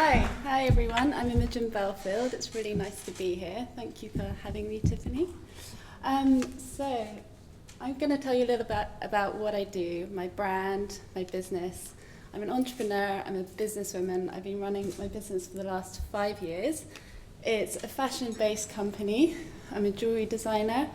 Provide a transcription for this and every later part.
Hi everyone. I'm Imogen Belfield. It's really nice to be here. Thank you for having me, Tiffany. So I'm going to tell you a little bit about what I do, my brand, my business. I'm an entrepreneur, I'm a businesswoman. I've been running my business for the last 5 years. It's a fashion-based company. I'm a jewelry designer.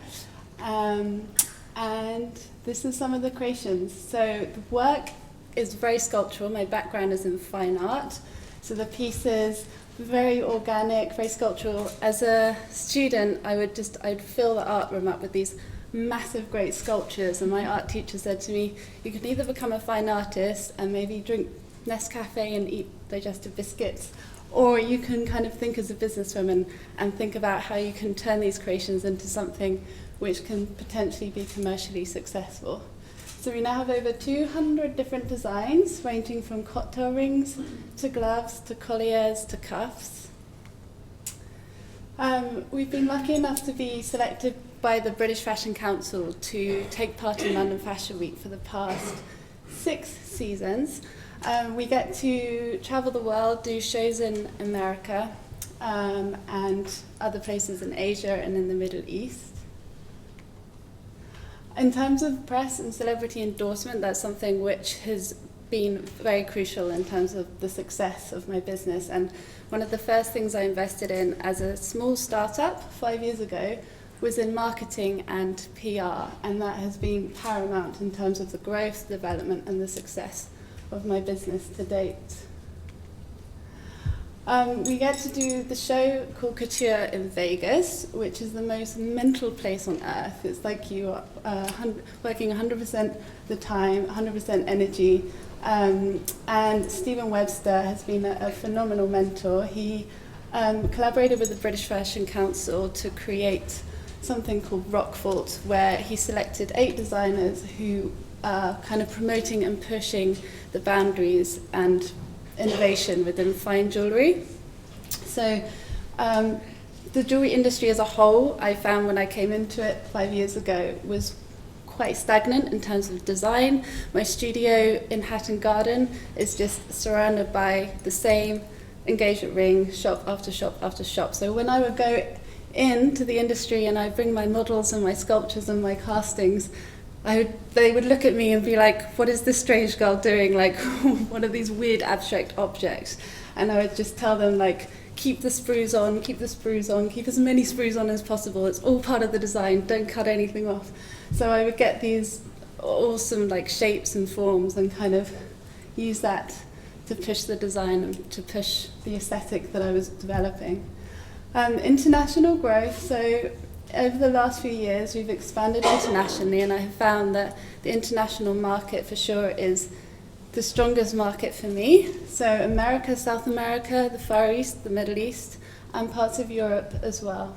And this is some of the creations. So the work is very sculptural. My background is in fine art. So the pieces, very organic, very sculptural. As a student, I'd fill the art room up with these massive, great sculptures. And my art teacher said to me, you can either become a fine artist and maybe drink Nescafe and eat digestive biscuits, or you can kind of think as a businesswoman and think about how you can turn these creations into something which can potentially be commercially successful. So we now have over 200 different designs, ranging from cocktail rings to gloves to colliers to cuffs. We've been lucky enough to be selected by the British Fashion Council to take part in London Fashion Week for the past 6 seasons. We get to travel the world, do shows in America and other places in Asia and in the Middle East. In terms of press and celebrity endorsement, that's something which has been very crucial in terms of the success of my business. And one of the first things I invested in as a small startup 5 years ago was in marketing and PR. And that has been paramount in terms of the growth, development, and the success of my business to date. We get to do the show called Couture in Vegas, which is the most mental place on earth. It's like you are working 100% the time, 100% energy. And Stephen Webster has been a phenomenal mentor. He collaborated with the British Fashion Council to create something called Rock Vault, where he selected 8 designers who are kind of promoting and pushing the boundaries and innovation within fine jewellery. So the jewellery industry as a whole, I found when I came into it 5 years ago, was quite stagnant in terms of design. My studio in Hatton Garden is just surrounded by the same engagement ring, shop after shop after shop. So when I would go into the industry and I bring my models and my sculptures and my castings, they would look at me and be like, what is this strange girl doing? Like, what are these weird abstract objects? And I would just tell them, like, keep the sprues on, keep the sprues on, keep as many sprues on as possible. It's all part of the design, don't cut anything off. So I would get these awesome, like, shapes and forms and kind of use that to push the design and to push the aesthetic that I was developing. International growth, so over the last few years, we've expanded internationally, and I have found that the international market for sure is the strongest market for me. So America, South America, the Far East, the Middle East, and parts of Europe as well.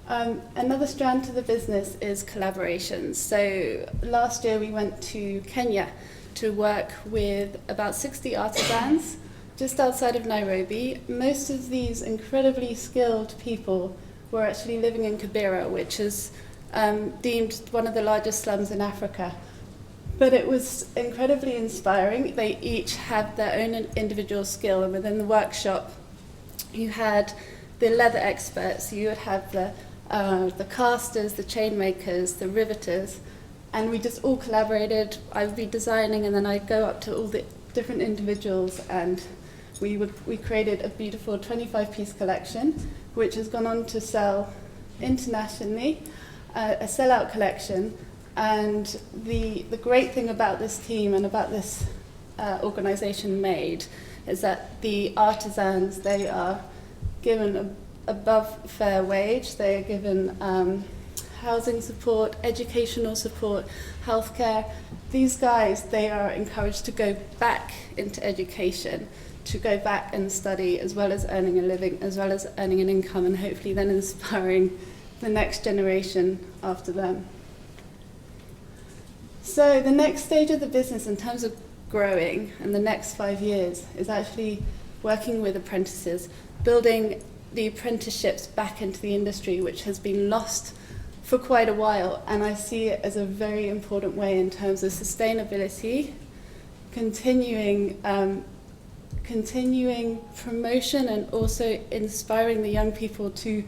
Another strand to the business is collaborations. So last year we went to Kenya to work with about 60 artisans just outside of Nairobi. Most of these incredibly skilled people were actually living in Kibera, which is deemed one of the largest slums in Africa. But it was incredibly inspiring. They each had their own individual skill, and within the workshop, you had the leather experts, you would have the casters, the chain makers, the riveters, and we just all collaborated. I would be designing, and then I'd go up to all the different individuals, and we created a beautiful 25-piece collection, which has gone on to sell internationally, a sell-out collection. And the great thing about this team and about this organization MADE is that the artisans, they are given above fair wage, they are given housing support, educational support, healthcare. These guys, they are encouraged to go back into education, to go back and study, as well as earning a living, as well as earning an income, and hopefully then inspiring the next generation after them. So the next stage of the business in terms of growing in the next 5 years is actually working with apprentices, building the apprenticeships back into the industry, which has been lost for quite a while. And I see it as a very important way in terms of sustainability, continuing promotion and also inspiring the young people to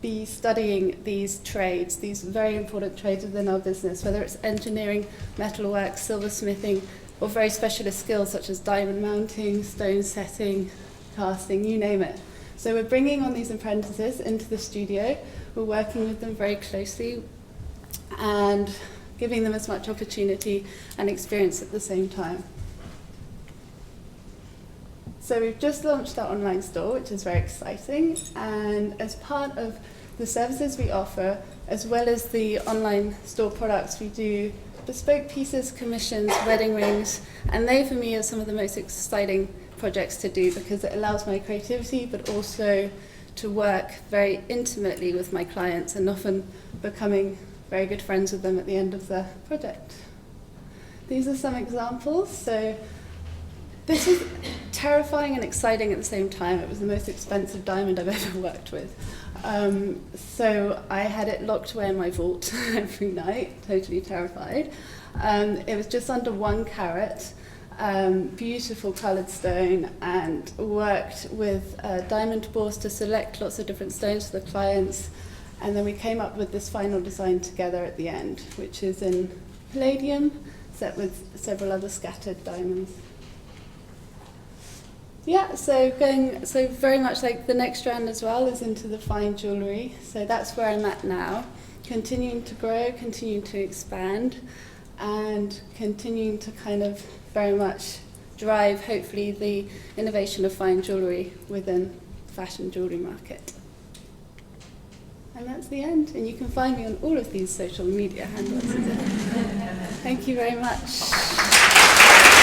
be studying these trades, these very important trades within our business, whether it's engineering, metalwork, silversmithing, or very specialist skills such as diamond mounting, stone setting, casting, you name it. So we're bringing on these apprentices into the studio. We're working with them very closely and giving them as much opportunity and experience at the same time. So we've just launched our online store, which is very exciting, and as part of the services we offer, as well as the online store products, we do bespoke pieces, commissions, wedding rings, and they for me are some of the most exciting projects to do because it allows my creativity but also to work very intimately with my clients and often becoming very good friends with them at the end of the project. These are some examples. So this is terrifying and exciting at the same time. It was the most expensive diamond I've ever worked with. So I had it locked away in my vault every night, totally terrified. It was just under 1 carat, beautiful coloured stone, and worked with diamond bores to select lots of different stones for the clients. And then we came up with this final design together at the end, which is in palladium, set with several other scattered diamonds. Yeah, so very much like the next strand as well is into the fine jewellery. So that's where I'm at now, continuing to grow, continuing to expand, and continuing to kind of very much drive, hopefully, the innovation of fine jewellery within the fashion jewellery market. And that's the end. And you can find me on all of these social media handles. Thank you very much.